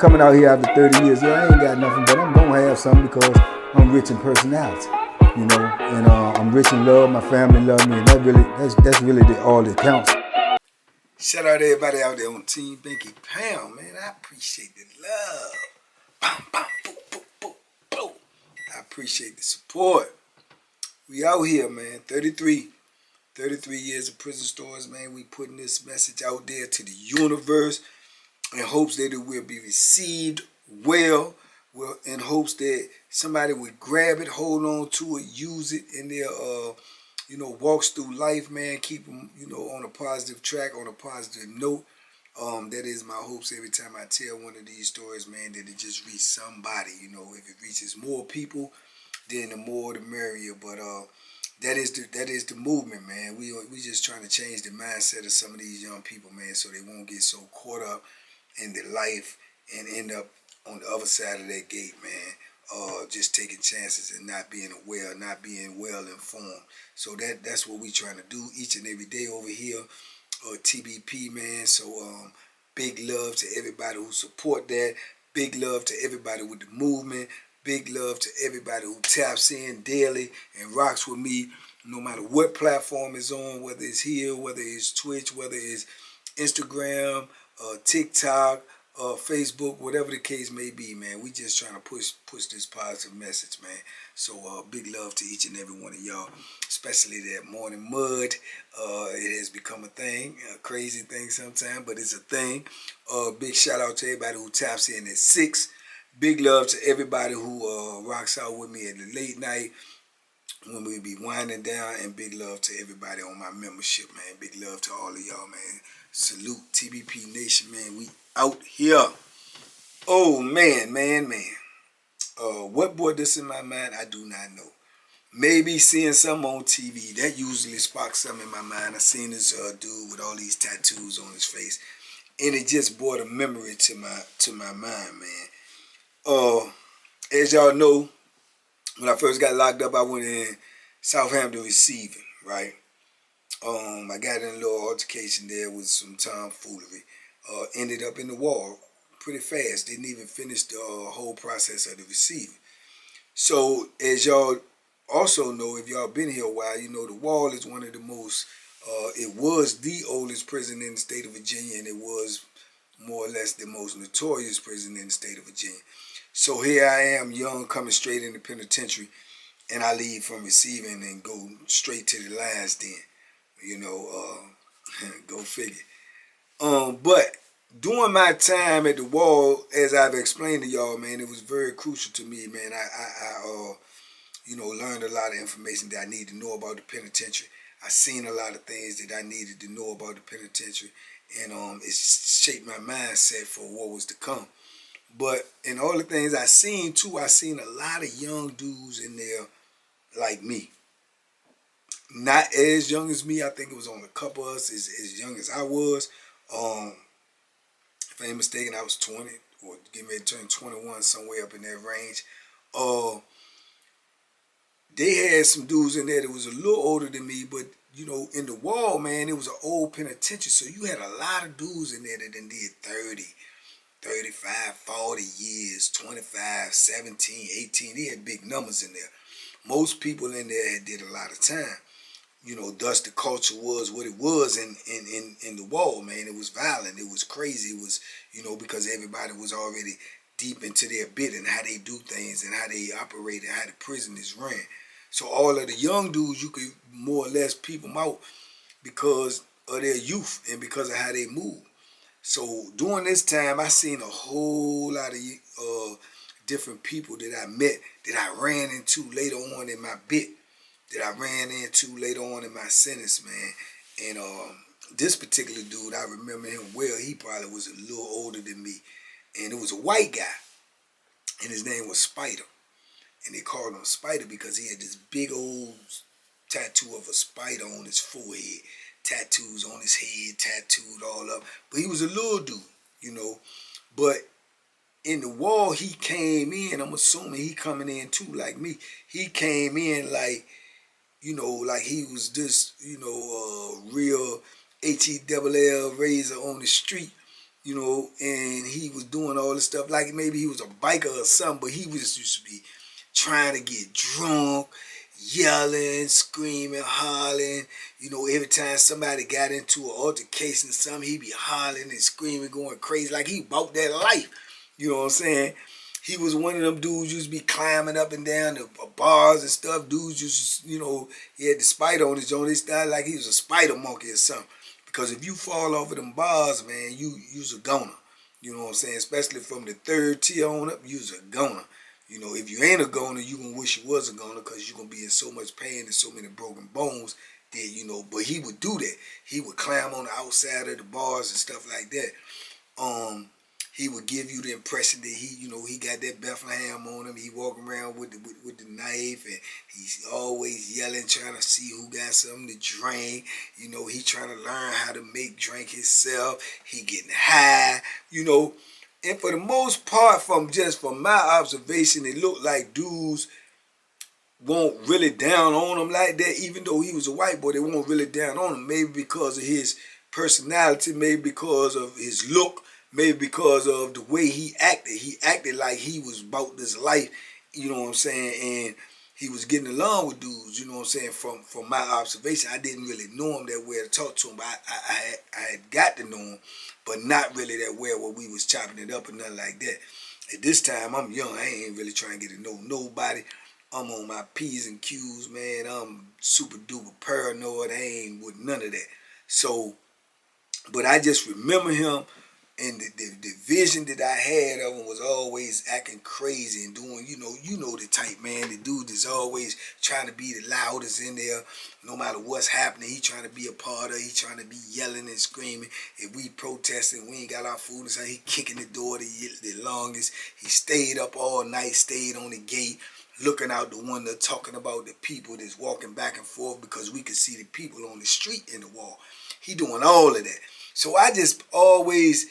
coming out here after 30 years. Yeah, I ain't got nothing, but I'm gonna have something because I'm rich in personality, you know, and I'm rich in love. My family love me, and that's really all that counts. Shout out to everybody out there on Team Banky Pound, man. I appreciate the love. Bam, bam, boom, boom, boom, boom. I appreciate the support. We out here, man. 33 years of prison stories, man. We putting this message out there to the universe in hopes that it will be received well, in hopes that somebody would grab it, hold on to it, use it in their, walks through life, man. Keep them, on a positive track, on a positive note. That is my hopes every time I tell one of these stories, man, that it just reach somebody. If it reaches more people, then the more the merrier. But that is the movement, man. We just trying to change the mindset of some of these young people, man, so they won't get so caught up in their life and end up on the other side of that gate, man. Just taking chances and not being aware, not being well informed. So that's what we trying to do each and every day over here, TBP, man. So big love to everybody who support that. Big love to everybody with the movement. Big love to everybody who taps in daily and rocks with me, no matter what platform is on, whether it's here, whether it's Twitch, whether it's Instagram, TikTok, Facebook, whatever the case may be, man. We just trying to push this positive message, man. So big love to each and every one of y'all, especially that morning mud. It has become a thing, a crazy thing sometimes, but it's a thing. Big shout out to everybody who taps in at 6. Big love to everybody who rocks out with me at the late night when we be winding down, and big love to everybody on my membership, man. Big love to all of y'all, man. Salute TBP Nation, man. We out here. Oh, man. What brought this in my mind, I do not know. Maybe seeing something on TV. That usually sparks something in my mind. I seen this dude with all these tattoos on his face, and it just brought a memory to my mind, man. As y'all know, when I first got locked up, I went in Southampton receiving, right? I got in a little altercation there with some tomfoolery. Ended up in the wall pretty fast. Didn't even finish the whole process of the receiving. So, as y'all also know, if y'all been here a while, you know the wall is one of the most, it was the oldest prison in the state of Virginia, and it was more or less the most notorious prison in the state of Virginia. So here I am, young, coming straight in the penitentiary, and I leave from receiving and go straight to the lion's den. Go figure. But during my time at the wall, as I've explained to y'all, man, it was very crucial to me, man. I learned a lot of information that I need to know about the penitentiary. I seen a lot of things that I needed to know about the penitentiary, and it shaped my mindset for what was to come. But in all the things I seen too, I seen a lot of young dudes in there like me. Not as young as me. I think it was only a couple of us as young as I was. If I ain't mistaken, I was 20 or getting ready to turn 21, somewhere up in that range. They had some dudes in there that was a little older than me, but in the wall, man, it was an old penitentiary, so you had a lot of dudes in there that done did 30, 35, 40 years, 25, 17, 18. They had big numbers in there. Most people in there had did a lot of time. Thus the culture was what it was in the wall, man. It was violent. It was crazy. It was, because everybody was already deep into their bit and how they do things and how they operate and how the prison is ran. So all of the young dudes, you could more or less peep them out because of their youth and because of how they move. So during this time, I seen a whole lot of different people that I met, that I ran into later on in my bit, that I ran into later on in my sentence, man. And this particular dude, I remember him well. He probably was a little older than me. And it was a white guy, and his name was Spida. And they called him Spida because he had this big old tattoo of a spider on his forehead, tattoos on his head, tattooed all up. But he was a little dude, But in the wall, he came in, I'm assuming he coming in too, like me. He came in like, like he was this, real HELL raiser on the street. you know, and he was doing all this stuff like maybe he was a biker or something, but he was used to be trying to get drunk, yelling, screaming, hollering. You know, every time somebody got into an altercation or something, he'd be hollering and screaming, going crazy, like he bought that life. You know what I'm saying? He was one of them dudes used to be climbing up and down the bars and stuff. Dudes used to, you know, he had the spider on his joint. They started like he was a spider monkey or something. Because if you fall off of them bars, man, you's a goner. You know what I'm saying? Especially from the third tier on up, you's a goner. You know, if you ain't a goner, you gonna wish you was a goner because you gonna be in so much pain and so many broken bones that, you know, but he would do that. He would climb on the outside of the bars and stuff like that. He would give you the impression that he, you know, he got that Bethlehem on him. He walking around with the knife, and he's always yelling, trying to see who got something to drink. You know, he trying to learn how to make drink himself. He getting high, you know. And for the most part, from my observation, it looked like dudes won't really down on him like that, even though he was a white boy. They won't really down on him, maybe because of his personality, maybe because of his look, maybe because of the way he acted. He acted like he was about this life, you know what I'm saying, and he was getting along with dudes, you know what I'm saying, from my observation. I didn't really know him that well to talk to him, but I had got to know him, but not really that well where we was chopping it up or nothing like that. At this time, I'm young. I ain't really trying to get to know nobody. I'm on my P's and Q's, man. I'm super duper paranoid. I ain't with none of that. So, but I just remember him, and the vision that I had of him was always acting crazy and doing, you know the type, man. The dude that's always trying to be the loudest in there, no matter what's happening. He trying to be a part of it. He trying to be yelling and screaming. If we protesting, we ain't got our food and something, he kicking the door the longest. He stayed up all night, stayed on the gate, looking out the window, talking about the people that's walking back and forth because we could see the people on the street in the wall. He doing all of that. So I just always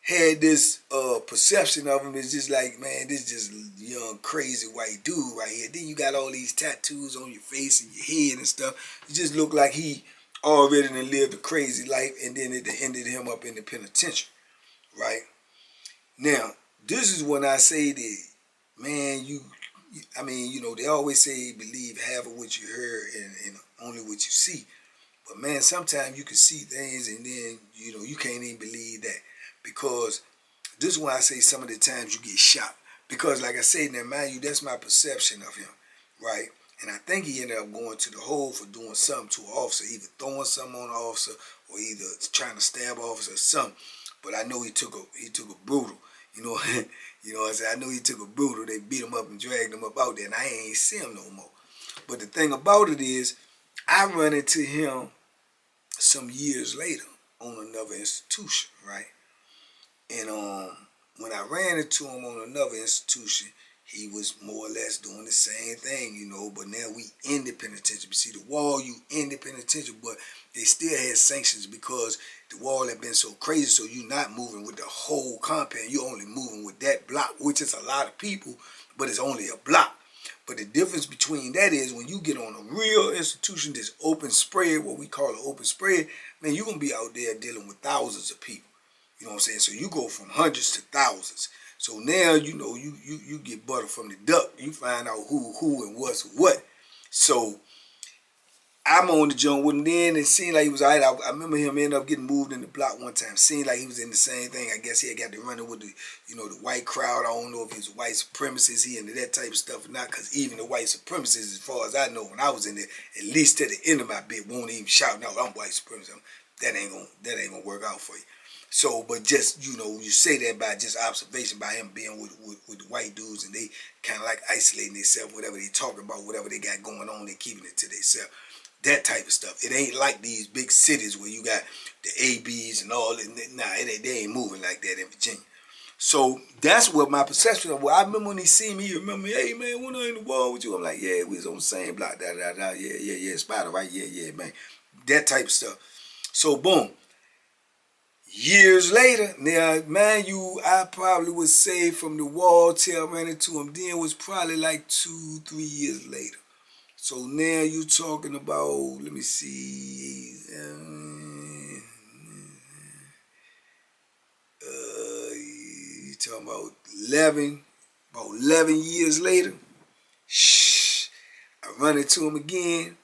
had this perception of him as just like, man, this just young, crazy white dude right here. Then you got all these tattoos on your face and your head and stuff. You just look like he already done lived a crazy life, and then it ended him up in the penitentiary, right? Now, this is when I say that, man, I mean, you know, they always say believe half of what you heard and only what you see. But man, sometimes you can see things and then, you know, you can't even believe that. Because this is why I say some of the times you get shocked. Because like I say, now mind you, that's my perception of him, right? And I think he ended up going to the hole for doing something to an officer, either throwing something on an officer or either trying to stab an officer or something. But I know he took a brutal, you know, you know what I'm saying? I know he took a brutal. They beat him up and dragged him up out there, and I ain't see him no more. But the thing about it is, I run into him some years later on another institution, right? And when I ran into him on another institution, he was more or less doing the same thing, you know, but now we in the penitentiary. See, the wall, you in the penitentiary, but they still had sanctions because the wall had been so crazy, so you're not moving with the whole compound. You're only moving with that block, which is a lot of people, but it's only a block. But the difference between that is when you get on a real institution that's open spread, what we call an open spread, man, you're going to be out there dealing with thousands of people. You know what I'm saying? So you go from hundreds to thousands. So now, you know, you get butter from the duck. You find out who and what's what. So I'm on the joint with him then. It seemed like he was all right. I remember him ended up getting moved in the block one time. Seemed like he was in the same thing. I guess he had got to running with the, you know, the white crowd. I don't know if he's a white supremacist. He into that type of stuff or not. Because even the white supremacists, as far as I know, when I was in there, at least to the end of my bit, won't even shout, no, I'm white supremacist. That ain't gonna work out for you. So, but just, you know, you say that by just observation, by him being with the white dudes, and they kind of like isolating themselves, whatever they talking about, whatever they got going on, they keeping it to themselves. That type of stuff. It ain't like these big cities where you got the ABs and all that. Nah, they ain't moving like that in Virginia. So that's what my perception of. Well, I remember when he seen me, he remember me, hey man, when I in the wall with you, I'm like, yeah, we was on the same block, yeah, Spida, right? Yeah, man. That type of stuff. So boom. Years later, now, man, I probably was saved from the wall till I ran into him. Then was probably like 2-3 years later. So now you talking about, let me see, about 11 years later, I run into him again.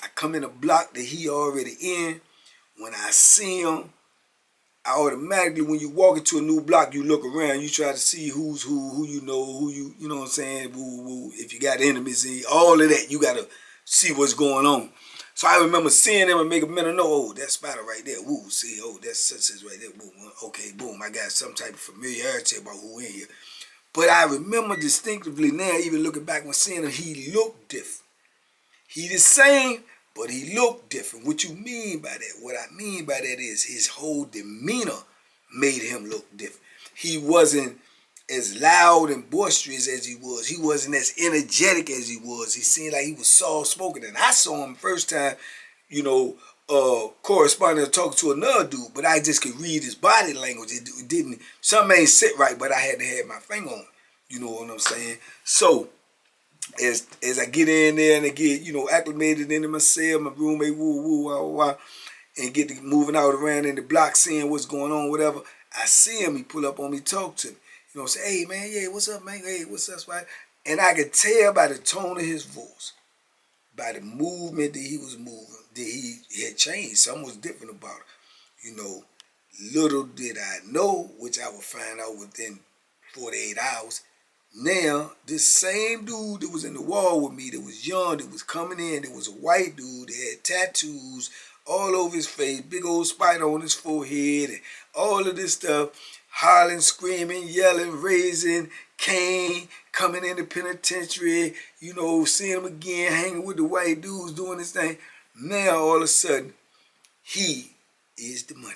I come in a block that he already in. When I see him, I automatically, when you walk into a new block, you look around, you try to see who's who you know, you know what I'm saying, if you got enemies, all of that, you got to see what's going on. So I remember seeing him and make a mental note, oh, that Spida right there, woo, see, oh, that's such right there, boom, okay, boom, I got some type of familiarity about who in here. But I remember distinctively now, even looking back when seeing him, he looked different. He the same, but he looked different. What you mean by that? What I mean by that is his whole demeanor made him look different. He wasn't as loud and boisterous as he was. He wasn't as energetic as he was. He seemed like he was soft-spoken. And I saw him first time, you know, corresponding or talking to another dude, but I just could read his body language. It didn't, something ain't sit right, but I had to have my finger on it. You know what I'm saying? So, as I get in there and I get, you know, acclimated into my cell, my roommate, and get to moving out around in the block, seeing what's going on, whatever, I see him, he pull up on me, talk to me. You know, say, hey, man, yeah, what's up, man? Hey, what's up, Spida? And I could tell by the tone of his voice, by the movement that he was moving, that he had changed. Something was different about it. You know, little did I know, which I would find out within 48 hours, now, this same dude that was in the wall with me, that was young, that was coming in, that was a white dude, that had tattoos all over his face, big old spider on his forehead, and all of this stuff, hollering, screaming, yelling, raising Cain, coming in the penitentiary, you know, seeing him again, hanging with the white dudes, doing this thing. Now, all of a sudden, he is the money.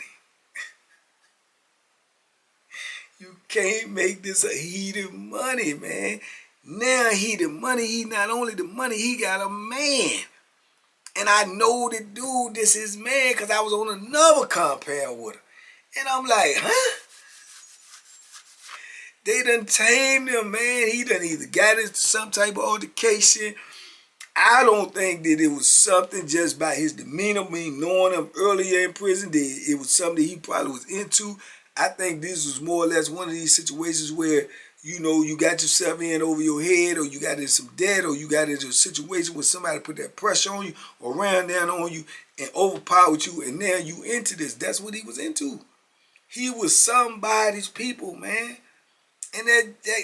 You can't make this a he the money, man. Now he the money. He not only the money, he got a man. And I know the dude, this his man, because I was on another compound with him. And I'm like, huh? They done tamed him, man. He done either got into some type of altercation. I don't think that it was something just by his demeanor, me knowing him earlier in prison, that it was something that he probably was into. I think this was more or less one of these situations where, you know, you got yourself in over your head, or you got in some debt, or you got into a situation where somebody put that pressure on you or ran down on you and overpowered you, and now you into this. That's what he was into. He was somebody's people, man. And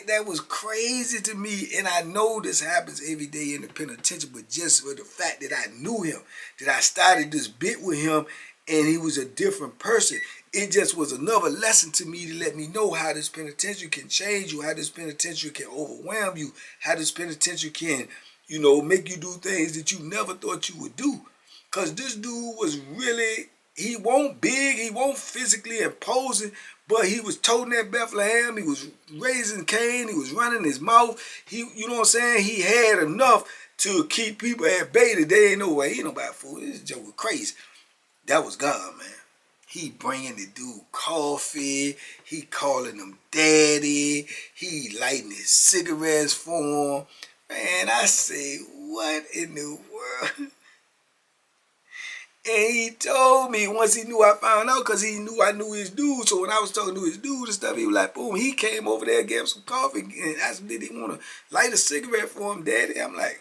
that was crazy to me. And I know this happens every day in the penitentiary, but just for the fact that I knew him, that I started this bit with him, and he was a different person, it just was another lesson to me to let me know how this penitentiary can change you, how this penitentiary can overwhelm you, how this penitentiary can, you know, make you do things that you never thought you would do. Because this dude was really, he wasn't big, he wasn't physically imposing, but he was toting that Bethlehem, he was raising Cain, he was running his mouth, you know what I'm saying? He had enough to keep people at bay that they ain't no way, ain't nobody fool. This joke was crazy. That was God, man. He bringing the dude coffee. He calling him daddy. He lighting his cigarettes for him. Man, I say, what in the world? And he told me once he knew I found out, because he knew I knew his dude. So when I was talking to his dude and stuff, he was like, boom, he came over there and gave him some coffee. And asked him, did he want to light a cigarette for him, daddy? I'm like,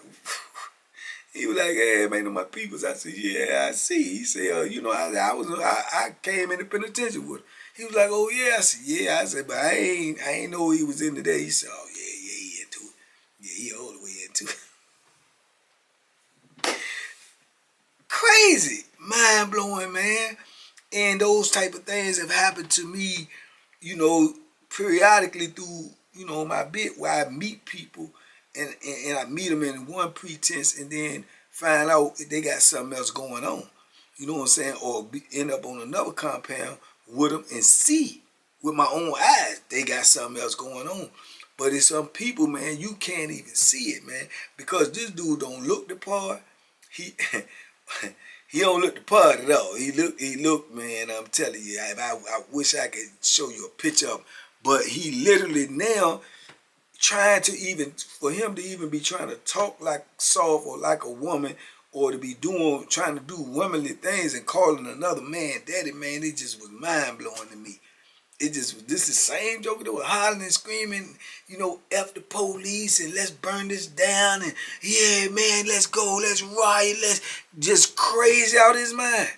he was like, hey, man, of my peoples. I said, yeah, I see. He said, you know, I came in the penitentiary with him. He was like, oh, yeah. I said, yeah. I said, but I ain't know he was into that. He said, oh, yeah, he into it. Yeah, he all the way into it. Crazy. Mind-blowing, man. And those type of things have happened to me, you know, periodically through, you know, my bit where I meet people. And I meet them in one pretense and then find out if they got something else going on. You know what I'm saying? Or end up on another compound with them and see with my own eyes they got something else going on. But it's some people, man, you can't even see it, man. Because this dude don't look the part. He don't look the part at all. He look, man, I'm telling you, I wish I could show you a picture of him. But he literally now, trying to even, for him to even be trying to talk like soft or like a woman, or to be trying to do womanly things and calling another man daddy, man, it just was mind-blowing to me. this is the same joker that was hollering and screaming, F the police and let's burn this down and yeah, man, let's go, let's riot, let's just crazy out his mind.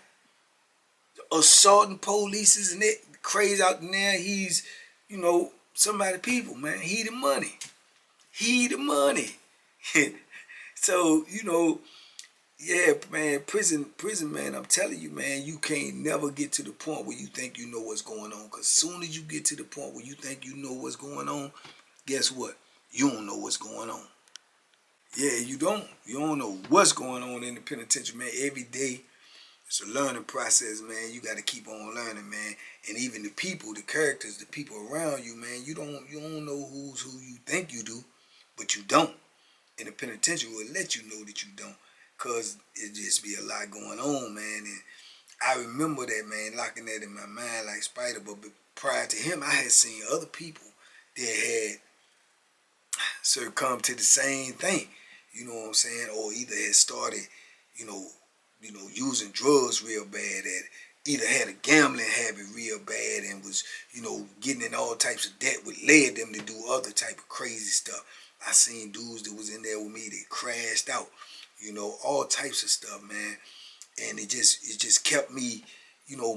Assaulting polices and it crazy out in there. He's, somebody people, man. He the money. He the money. So, yeah, man, prison, man, I'm telling you, man, you can't never get to the point where you think you know what's going on. Because soon as you get to the point where you think you know what's going on, guess what? You don't know what's going on. Yeah, you don't. You don't know what's going on in the penitentiary, man. Every day, it's a learning process, man. You got to keep on learning, man. And even the people, the characters, the people around you, man, you don't know who's who you think you do, but you don't. And the penitentiary will let you know that you don't. Because it just be a lot going on, man. And I remember that, man, locking that in my mind like Spider. But prior to him, I had seen other people that had succumbed to the same thing. You know what I'm saying? Or either had started, you know, using drugs real bad, that either had a gambling habit real bad and was, getting in all types of debt, which led them to do other type of crazy stuff. I seen dudes that was in there with me that crashed out, all types of stuff, man. And it just kept me,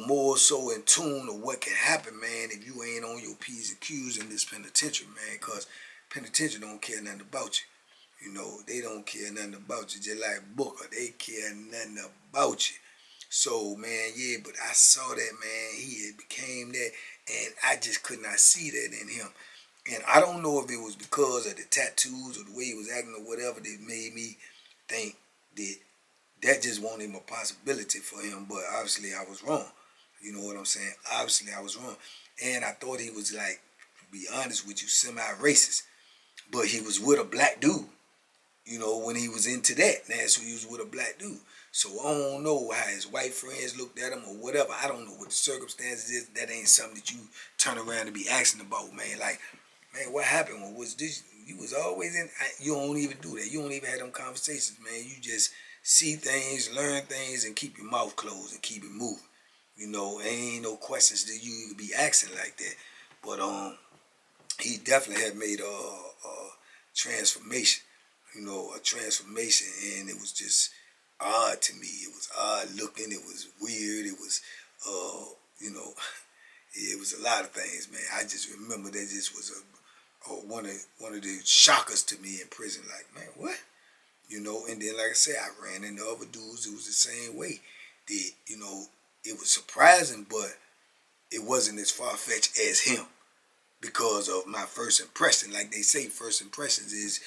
more so in tune of what can happen, man, if you ain't on your P's and Q's in this penitentiary, man, because penitentiary don't care nothing about you. They don't care nothing about you. Just like Booker, they care nothing about you. So, man, yeah, but I saw that, man. He had became that, and I just could not see that in him. And I don't know if it was because of the tattoos or the way he was acting or whatever that made me think that just wasn't even a possibility for him. But obviously I was wrong. You know what I'm saying? Obviously I was wrong. And I thought he was, like, to be honest with you, semi-racist. But he was with a black dude. When he was into that. So he was with a black dude. So I don't know how his white friends looked at him or whatever. I don't know what the circumstances is. That ain't something that you turn around and be asking about, man. Like, man, what happened? Was this, you was always in, you don't even do that. You don't even have them conversations, man. You just see things, learn things, and keep your mouth closed and keep it moving. Ain't no questions that you be asking like that. But he definitely had made a transformation. A transformation, and it was just odd to me. It was odd looking. It was weird. It was, it was a lot of things, man. I just remember that this was one of the shockers to me in prison. Like, man, what? And then, like I said, I ran into other dudes. It was the same way. It was surprising, but it wasn't as far-fetched as him. Because of my first impression. Like they say, first impressions is,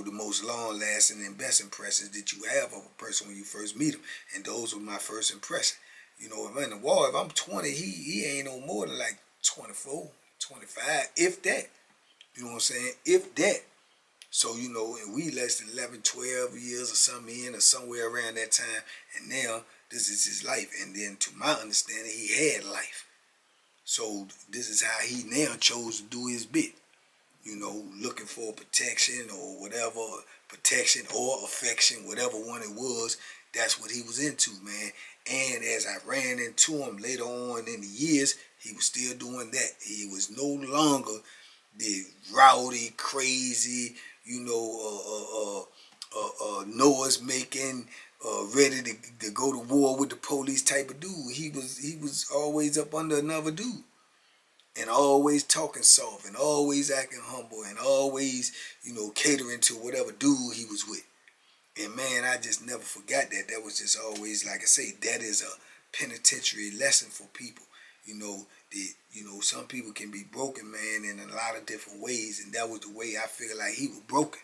the most long-lasting and best impressions that you have of a person when you first meet them. And those were my first impression. If I'm in the war, if I'm 20, he ain't no more than like 24, 25, if that. You know what I'm saying? If that. So, and we less than 11, 12 years or something in or somewhere around that time. And now, this is his life. And then to my understanding, he had life. So this is how he now chose to do his bit. Looking for protection or whatever, protection or affection, whatever one it was, that's what he was into, man. And as I ran into him later on in the years, he was still doing that. He was no longer the rowdy, crazy, noise making, ready to go to war with the police type of dude. He was always up under another dude. And always talking soft and always acting humble and always, catering to whatever dude he was with. And man, I just never forgot that. That was just always, like I say, that is a penitentiary lesson for people. Some people can be broken, man, in a lot of different ways. And that was the way I figured like he was broken.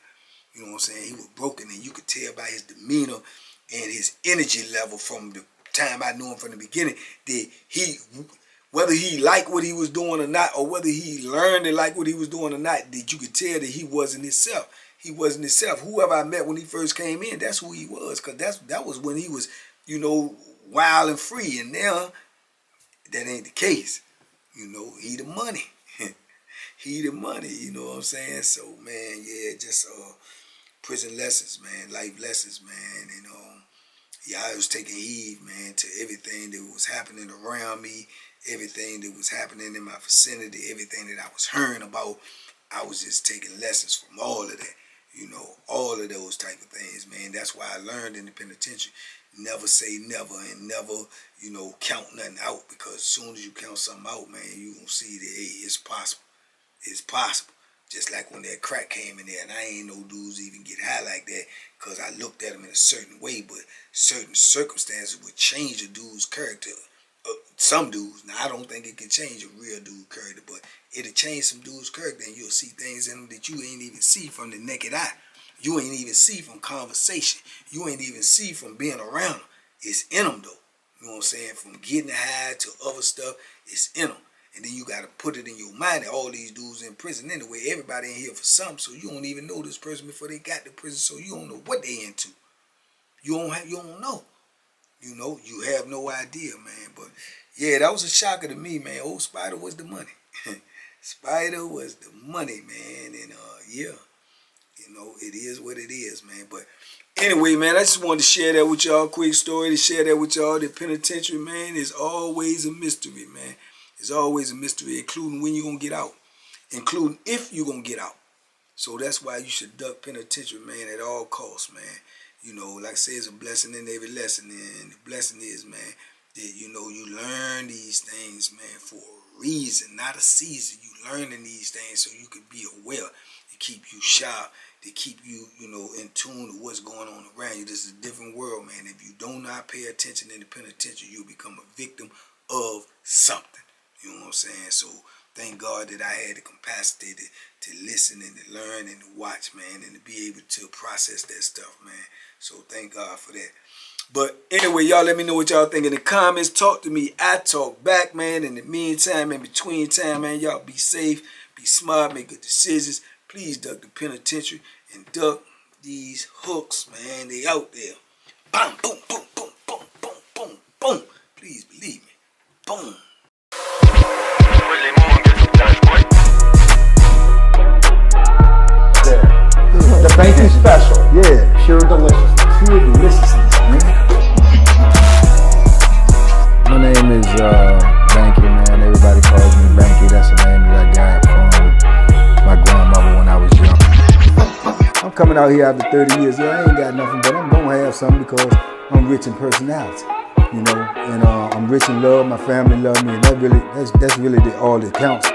You know what I'm saying? He was broken, and you could tell by his demeanor and his energy level from the time I knew him from the beginning that whether he liked what he was doing or not, or whether he learned to like what he was doing or not, that you could tell that he wasn't himself. He wasn't himself. Whoever I met when he first came in, that's who he was, because that was when he was, wild and free. And now, that ain't the case. He the money. He the money, you know what I'm saying? So, man, yeah, just prison lessons, man, life lessons, man. And I was taking heed, man, to everything that was happening around me, everything that was happening in my vicinity, everything that I was hearing about, I was just taking lessons from all of that. You know, all of those type of things, man. That's why I learned in the penitentiary. Never say never, and never, you know, count nothing out, because as soon as you count something out, man, you gonna see that, hey, it's possible. It's possible. Just like when that crack came in there, and I ain't no dudes even get high like that, because I looked at them in a certain way, but certain circumstances would change a dude's character. Some dudes, now I don't think it can change a real dude's character, but it'll change some dude's character, and you'll see things in them that you ain't even see from the naked eye. You ain't even see from conversation. You ain't even see from being around them. It's in them, though. You know what I'm saying? From getting high to other stuff, it's in them. And then you got to put it in your mind that all these dudes in prison anyway. Everybody in here for something, so you don't even know this person before they got to prison, so you don't know what they into. You don't know. You know, you have no idea, man. But yeah, that was a shocker to me, man. Old Spida was the money. Spida was the money, man. And yeah, you know, it is what it is, man. But anyway, man, I just wanted to share that with y'all. Quick story to share that with y'all. The penitentiary, man, is always a mystery, man. It's always a mystery, including when you're going to get out. Including if you're going to get out. So that's why you should duck penitentiary, man, at all costs, man. You know, like I say, it's a blessing in every lesson. And the blessing is, man, that, you know, you learn these things, man, for a reason, not a season. You learning these things so you can be aware, to keep you sharp, to keep you, you know, in tune with what's going on around you. This is a different world, man. If you do not pay attention in the penitentiary, you'll become a victim of something. You know what I'm saying? So thank God that I had the capacity to listen and to learn and to watch, man, and to be able to process that stuff, man. So thank God for that. But anyway, y'all let me know what y'all think in the comments. Talk to me. I talk back, man. In the meantime, in between time, man, y'all be safe, be smart, make good decisions. Please duck the penitentiary and duck these hooks, man. They out there. Boom, boom, boom, boom, boom, boom, boom, boom. Please believe me. Boom. The banky special. Yeah. Pure deliciousness. Pure deliciousness, man. My name is Banky, man. Everybody calls me Banky. That's the name that I got from my grandmother when I was young. I'm coming out here after 30 years. Yeah, I ain't got nothing, but I'm gonna have something because I'm rich in personality. You know, and I'm rich in love. My family love me, and that's really all that counts.